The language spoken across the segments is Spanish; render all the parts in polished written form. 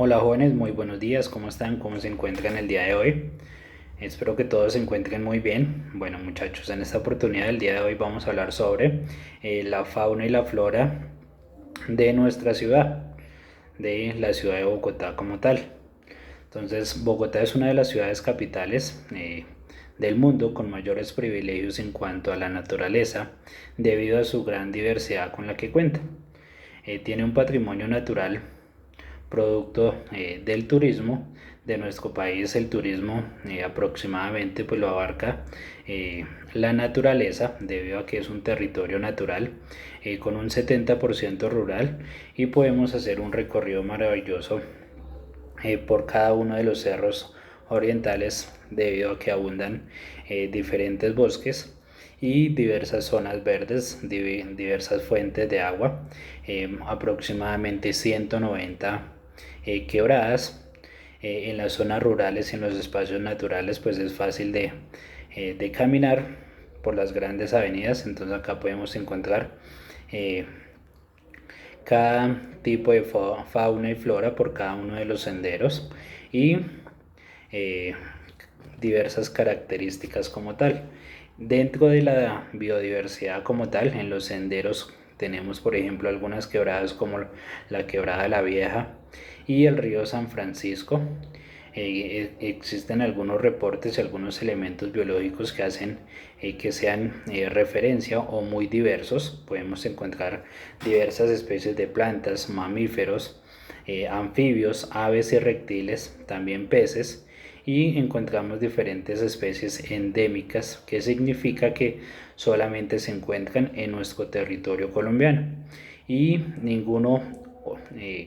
Hola jóvenes, muy buenos días, ¿cómo están? ¿Cómo se encuentran el día de hoy? Espero que todos se encuentren muy bien. Bueno muchachos, en esta oportunidad del día de hoy vamos a hablar sobre la fauna y la flora de nuestra ciudad, de la ciudad de Bogotá como tal. Entonces, Bogotá es una de las ciudades capitales del mundo con mayores privilegios en cuanto a la naturaleza, debido a su gran diversidad con la que cuenta. Tiene un patrimonio natural producto del turismo de nuestro país. El turismo aproximadamente pues lo abarca la naturaleza, debido a que es un territorio natural con un 70% rural, y podemos hacer un recorrido maravilloso por cada uno de los cerros orientales, debido a que abundan diferentes bosques y diversas zonas verdes, diversas fuentes de agua, aproximadamente 190 quebradas. En las zonas rurales y en los espacios naturales pues es fácil de caminar por las grandes avenidas. Entonces acá podemos encontrar eh, cada tipo de fauna y flora por cada uno de los senderos, y eh, diversas características como tal. Dentro de la biodiversidad como tal, en los senderos tenemos por ejemplo algunas quebradas como la quebrada La Vieja y el río San Francisco. Existen algunos reportes y algunos elementos biológicos que hacen que sean referencia o muy diversos. Podemos encontrar diversas especies de plantas, mamíferos, anfibios, aves y reptiles, también peces, y encontramos diferentes especies endémicas, que significa que solamente se encuentran en nuestro territorio colombiano y ninguno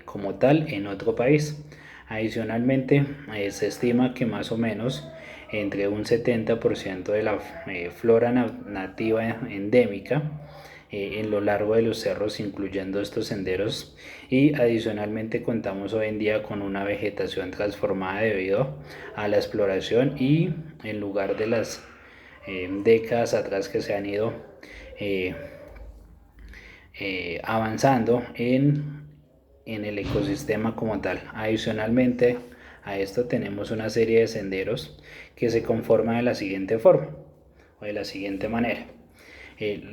como tal en otro país. Adicionalmente, se estima que más o menos entre un 70% de la flora nativa endémica en lo largo de los cerros, incluyendo estos senderos, y adicionalmente contamos hoy en día con una vegetación transformada debido a la exploración, y en lugar de las décadas atrás que se han ido eh, avanzando en el ecosistema como tal. Adicionalmente a esto tenemos una serie de senderos que se conforman de la siguiente forma o de la siguiente manera.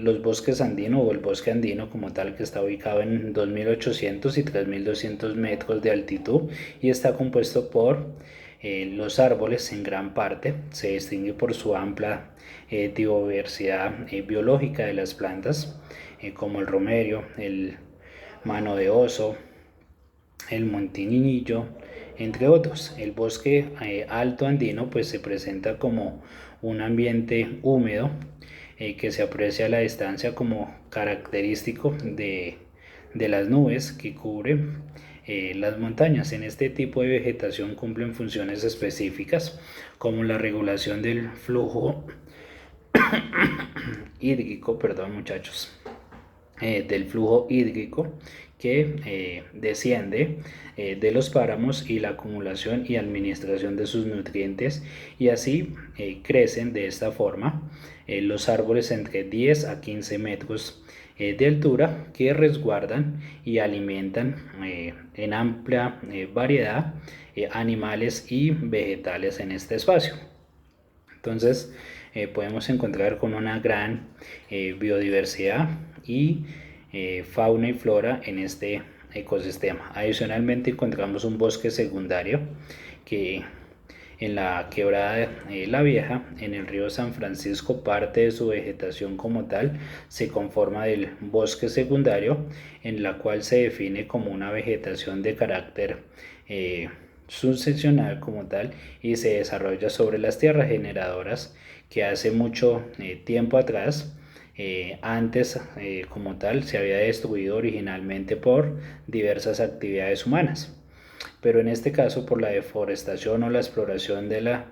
Los bosques andinos, o el bosque andino como tal, que está ubicado en 2.800 y 3.200 metros de altitud y está compuesto por los árboles. En gran parte se distingue por su amplia diversidad biológica de las plantas, como el romerio, el mano de oso, el montinillo, entre otros. El bosque alto andino pues se presenta como un ambiente húmedo que se aprecia a la distancia como característico de las nubes que cubren las montañas. En este tipo de vegetación cumplen funciones específicas como la regulación del flujo hídrico, perdón muchachos, del flujo hídrico que desciende de los páramos, y la acumulación y administración de sus nutrientes, y así crecen de esta forma los árboles entre 10 a 15 metros de altura, que resguardan y alimentan en amplia variedad animales y vegetales en este espacio. Entonces podemos encontrar con una gran biodiversidad y fauna y flora en este ecosistema. Adicionalmente encontramos un bosque secundario que en la quebrada La Vieja, en el río San Francisco, parte de su vegetación como tal se conforma del bosque secundario, en la cual se define como una vegetación de carácter sucesional como tal, y se desarrolla sobre las tierras generadoras que hace mucho tiempo atrás, antes como tal, se había destruido originalmente por diversas actividades humanas, pero en este caso por la deforestación o la exploración de la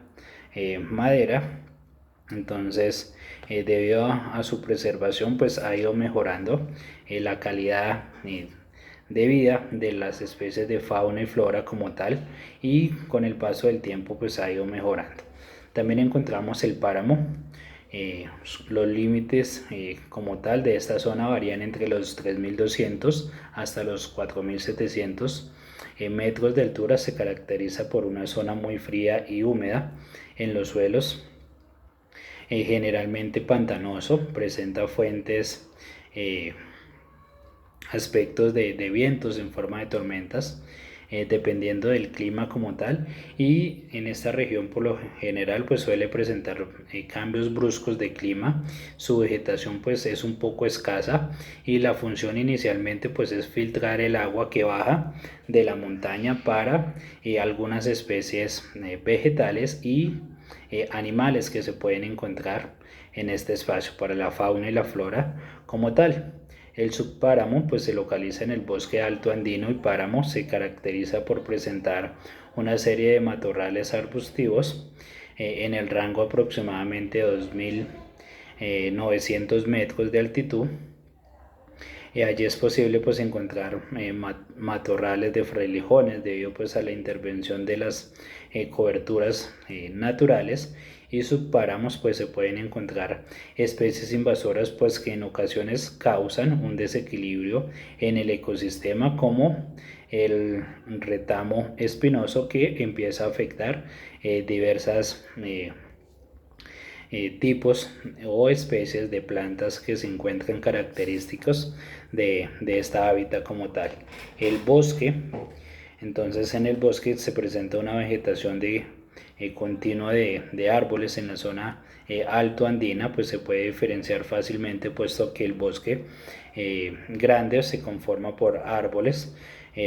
madera. Entonces debido a su preservación pues ha ido mejorando la calidad de vida de las especies de fauna y flora como tal, y con el paso del tiempo pues ha ido mejorando. También encontramos el páramo. Los límites como tal de esta zona varían entre los 3.200 hasta los 4.700 metros de altura se caracteriza por una zona muy fría y húmeda en los suelos, generalmente pantanoso, presenta fuentes, aspectos de vientos en forma de tormentas, dependiendo del clima como tal, y en esta región por lo general pues suele presentar cambios bruscos de clima. Su vegetación pues es un poco escasa y la función inicialmente pues es filtrar el agua que baja de la montaña para algunas especies vegetales y animales que se pueden encontrar en este espacio para la fauna y la flora como tal. El subpáramo pues se localiza en el bosque alto andino y páramo se caracteriza por presentar una serie de matorrales arbustivos en el rango aproximadamente 2.900 metros de altitud. Allí es posible pues encontrar matorrales de frailejones debido pues a la intervención de las coberturas naturales, y subpáramos pues se pueden encontrar especies invasoras pues que en ocasiones causan un desequilibrio en el ecosistema, como el retamo espinoso que empieza a afectar diversas tipos o especies de plantas que se encuentran característicos de esta hábitat como tal. El bosque, entonces en el bosque se presenta una vegetación continua de árboles en la zona alto andina, pues se puede diferenciar fácilmente puesto que el bosque grande se conforma por árboles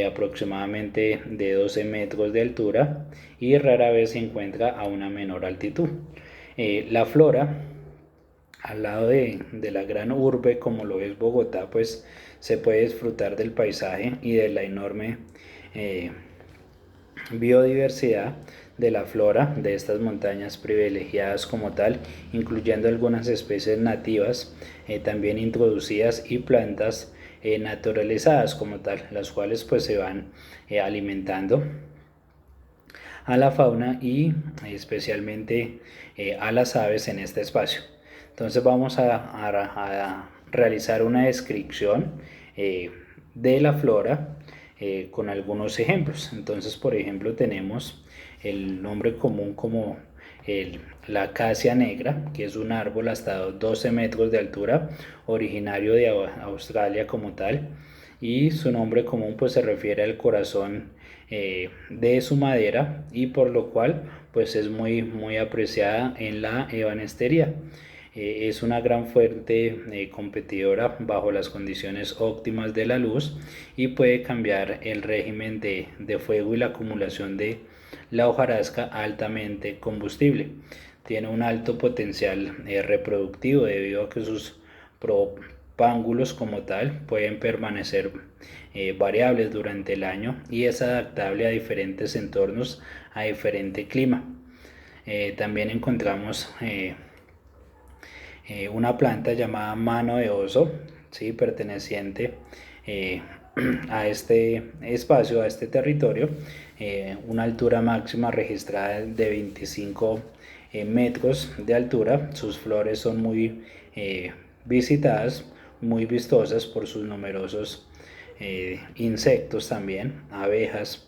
aproximadamente de 12 metros de altura y rara vez se encuentra a una menor altitud. La flora, al lado de la gran urbe como lo es Bogotá, pues se puede disfrutar del paisaje y de la enorme eh, biodiversidad de la flora de estas montañas privilegiadas como tal, incluyendo algunas especies nativas, también introducidas, y plantas naturalizadas como tal, las cuales pues se van alimentando a la fauna y especialmente a las aves en este espacio. Entonces vamos a realizar una descripción de la flora con algunos ejemplos. Entonces, por ejemplo, tenemos el nombre común como la acacia negra, que es un árbol hasta 12 metros de altura, originario de Australia como tal, y su nombre común pues se refiere al corazón de su madera, y por lo cual pues es muy apreciada en la ebanistería. Es una gran fuente competidora bajo las condiciones óptimas de la luz y puede cambiar el régimen de fuego y la acumulación de la hojarasca altamente combustible. Tiene un alto potencial reproductivo debido a que sus propángulos como tal pueden permanecer variables durante el año y es adaptable a diferentes entornos, a diferente clima. También encontramos una planta llamada mano de oso, ¿sí? Perteneciente a este espacio, a este territorio, una altura máxima registrada de 25 metros de altura. Sus flores son muy visitadas, muy vistosas por sus numerosos insectos también, abejas,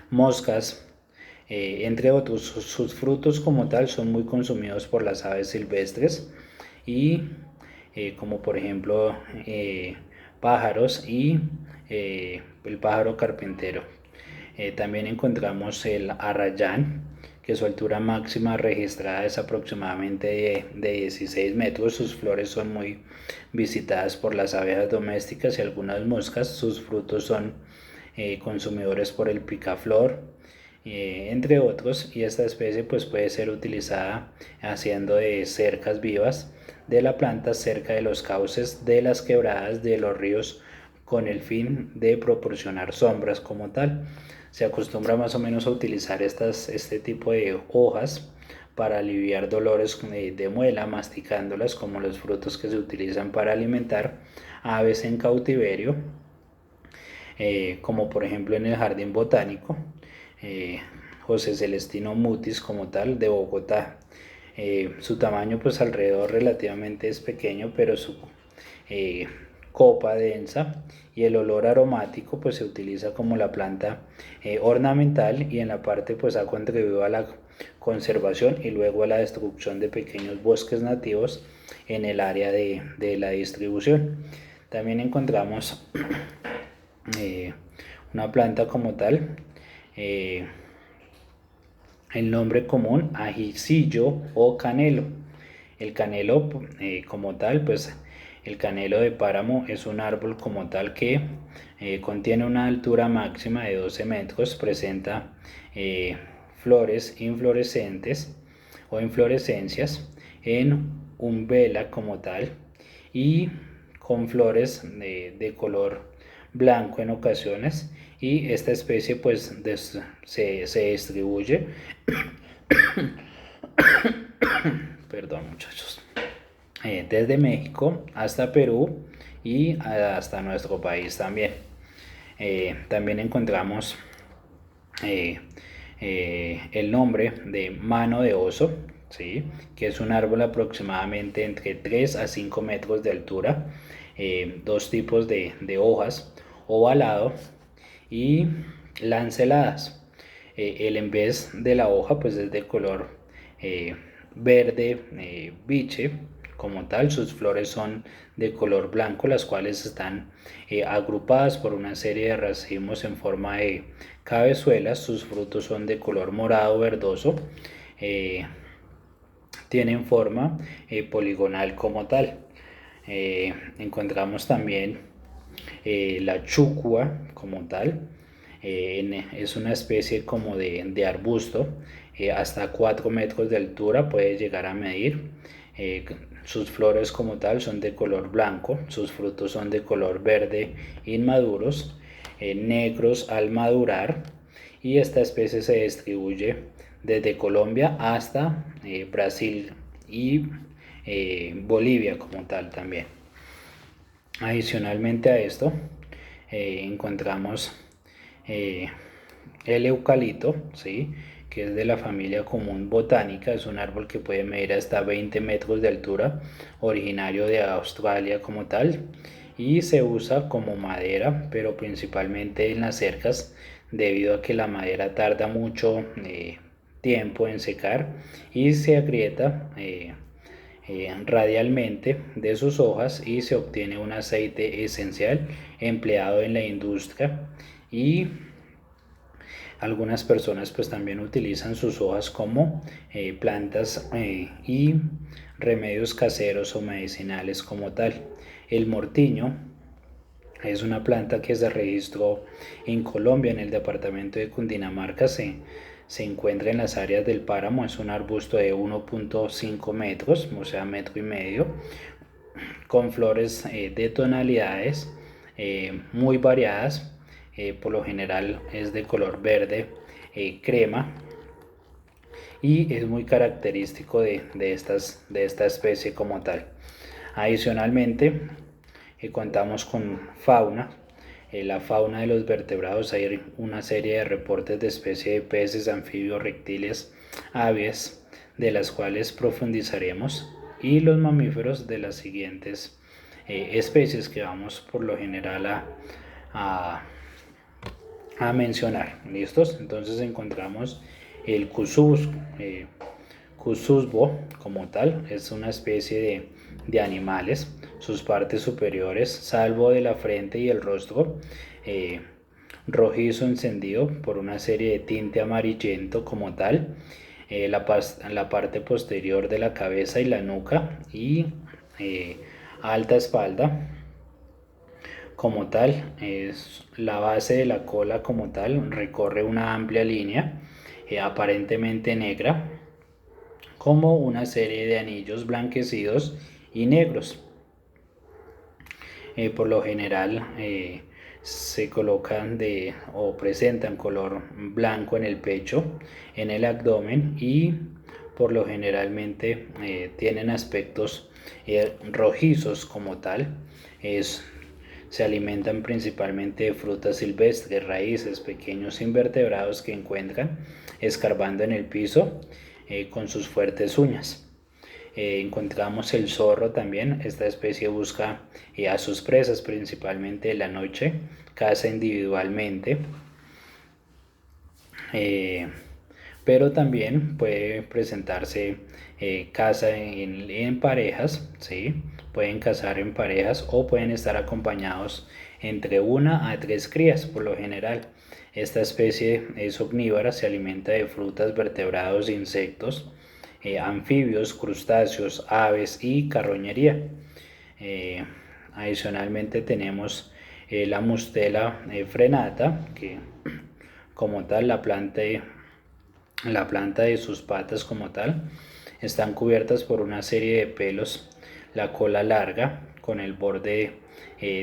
moscas, entre otros. Sus frutos como tal son muy consumidos por las aves silvestres y como por ejemplo pájaros y el pájaro carpintero. También encontramos el arrayán, que su altura máxima registrada es aproximadamente de 16 metros. Sus flores son muy visitadas por las abejas domésticas y algunas moscas. Sus frutos son consumidores por el picaflor, entre otros, y esta especie pues puede ser utilizada haciendo de cercas vivas de la planta cerca de los cauces de las quebradas de los ríos, con el fin de proporcionar sombras como tal. Se acostumbra más o menos a utilizar este tipo de hojas para aliviar dolores de muela, masticándolas, como los frutos que se utilizan para alimentar aves en cautiverio, como por ejemplo en el Jardín Botánico José Celestino Mutis como tal de Bogotá. Su tamaño pues alrededor relativamente es pequeño, pero su copa densa, y el olor aromático pues se utiliza como la planta ornamental, y en la parte pues ha contribuido a la conservación y luego a la destrucción de pequeños bosques nativos en el área de la distribución. También encontramos una planta como tal, el nombre común ajicillo o canelo. El canelo como tal, pues el canelo de páramo es un árbol como tal que contiene una altura máxima de 12 metros, presenta flores inflorescentes o inflorescencias en umbela como tal, y con flores de color blanco en ocasiones, y esta especie pues se distribuye perdón muchachos, desde México hasta Perú y hasta nuestro país también. También encontramos el nombre de mano de oso, ¿sí? Que es un árbol aproximadamente entre 3 a 5 metros de altura, dos tipos de hojas, ovalado y lanceladas. El en vez de la hoja pues es de color verde biche como tal. Sus flores son de color blanco, las cuales están agrupadas por una serie de racimos en forma de cabezuelas. Sus frutos son de color morado verdoso, tienen forma poligonal como tal. Encontramos también la chúcua como tal. Es una especie como de arbusto, hasta 4 metros de altura puede llegar a medir. Sus flores como tal son de color blanco, sus frutos son de color verde inmaduros, negros al madurar, y esta especie se distribuye desde Colombia hasta Brasil y Bolivia como tal también. Adicionalmente a esto encontramos el eucalipto, ¿sí? Que es de la familia común botánica. Es un árbol que puede medir hasta 20 metros de altura, originario de Australia como tal, y se usa como madera, pero principalmente en las cercas, debido a que la madera tarda mucho tiempo en secar y se agrieta radialmente de sus hojas, y se obtiene un aceite esencial empleado en la industria, y algunas personas pues también utilizan sus hojas como plantas y remedios caseros o medicinales como tal. El mortiño es una planta que se registró en Colombia, en el departamento de Cundinamarca. Se encuentra en las áreas del páramo. Es un arbusto de 1.5 metros, o sea, metro y medio, con flores de tonalidades muy variadas. Por lo general es de color verde crema, y es muy característico de esta especie como tal. Adicionalmente contamos con fauna. La fauna de los vertebrados: hay una serie de reportes de especies de peces, anfibios, reptiles, aves, de las cuales profundizaremos, y los mamíferos de las siguientes especies que vamos por lo general a, a mencionar. ¿Listos? Entonces encontramos el Cusubbo como tal. Es una especie de animales. Sus partes superiores, salvo de la frente y el rostro, rojizo encendido por una serie de tinte amarillento como tal. La parte posterior de la cabeza y la nuca, y alta espalda como tal. Es la base de la cola como tal, recorre una amplia línea aparentemente negra, como una serie de anillos blanquecidos y negros. Por lo general se colocan o presentan color blanco en el pecho, en el abdomen, y por lo generalmente tienen aspectos rojizos como tal. Se alimentan principalmente de frutas silvestres, raíces, pequeños invertebrados que encuentran escarbando en el piso con sus fuertes uñas. Encontramos el zorro también. Esta especie busca a sus presas principalmente en la noche, caza individualmente, pero también puede presentarse caza en parejas, ¿sí? Pueden cazar en parejas o pueden estar acompañados entre 1 a 3 crías por lo general. Esta especie es omnívora, se alimenta de frutas, vertebrados, insectos, anfibios, crustáceos, aves y carroñería. Eh, Adicionalmente tenemos la mustela frenata, que como tal la planta de sus patas como tal están cubiertas por una serie de pelos, la cola larga con el borde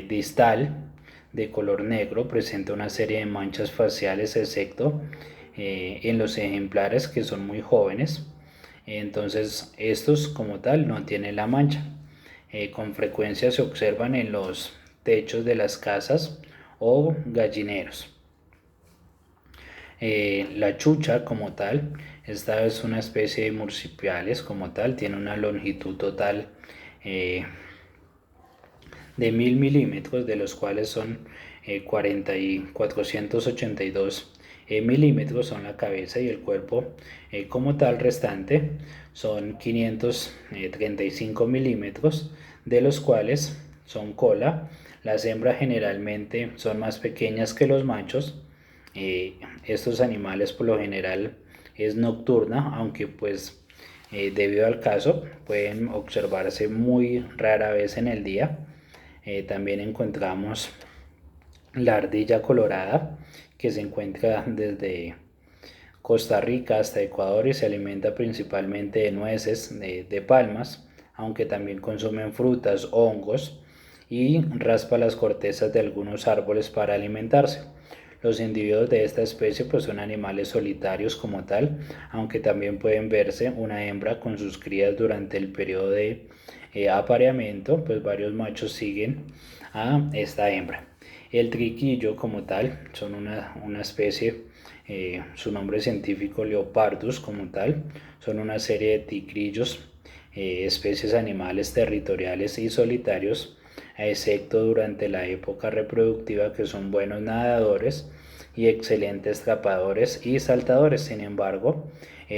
distal de color negro presenta una serie de manchas faciales excepto en los ejemplares que son muy jóvenes. Entonces estos como tal no tienen la mancha. Con frecuencia se observan en los techos de las casas o gallineros. La chucha como tal, esta es una especie de marsupiales como tal, tiene una longitud total de 1000 milímetros, de los cuales son 482 milímetros son la cabeza, y el cuerpo como tal restante son 535 milímetros, de los cuales son cola. Las hembras generalmente son más pequeñas que los machos. Estos animales por lo general es nocturna, aunque pues debido al caso pueden observarse muy rara vez en el día. También encontramos la ardilla colorada, que se encuentra desde Costa Rica hasta Ecuador y se alimenta principalmente de nueces, de palmas, aunque también consumen frutas, hongos y raspa las cortezas de algunos árboles para alimentarse. Los individuos de esta especie pues son animales solitarios como tal, aunque también pueden verse una hembra con sus crías durante el periodo de apareamiento, pues varios machos siguen a esta hembra. El triquillo como tal son una especie, su nombre científico Leopardus como tal, son una serie de tigrillos, especies animales territoriales y solitarios, excepto durante la época reproductiva, que son buenos nadadores y excelentes trepadores y saltadores. Sin embargo,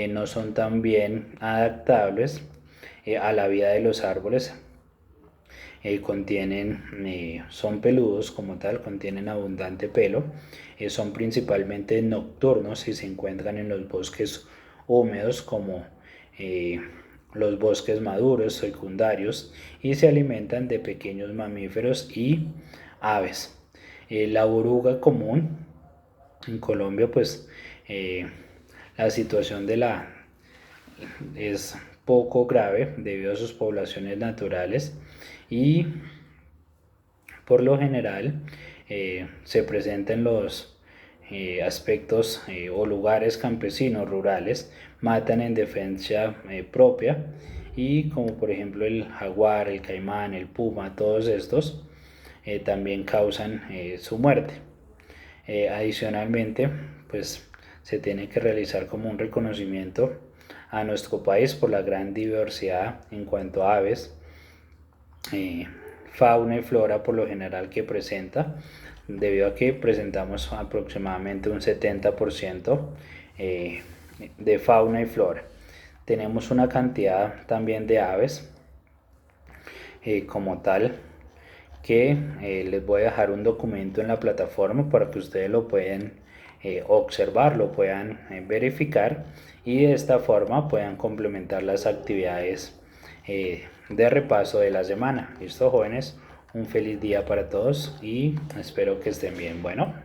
no son tan bien adaptables a la vida de los árboles. Son peludos como tal, contienen abundante pelo, son principalmente nocturnos y se encuentran en los bosques húmedos como los bosques maduros secundarios, y se alimentan de pequeños mamíferos y aves. La oruga común en Colombia, pues la situación es poco grave debido a sus poblaciones naturales, y por lo general se presenta en los aspectos o lugares campesinos rurales, matan en defensa propia, y como por ejemplo el jaguar, el caimán, el puma, todos estos también causan su muerte. Adicionalmente, pues se tiene que realizar como un reconocimiento a nuestro país por la gran diversidad en cuanto a aves, fauna y flora por lo general que presenta, debido a que presentamos aproximadamente un 70% de fauna y flora. Tenemos una cantidad también de aves como tal, que les voy a dejar un documento en la plataforma para que ustedes lo puedan observar, lo puedan verificar, y de esta forma puedan complementar las actividades de repaso de la semana. Listo, jóvenes, un feliz día para todos y espero que estén bien. Bueno.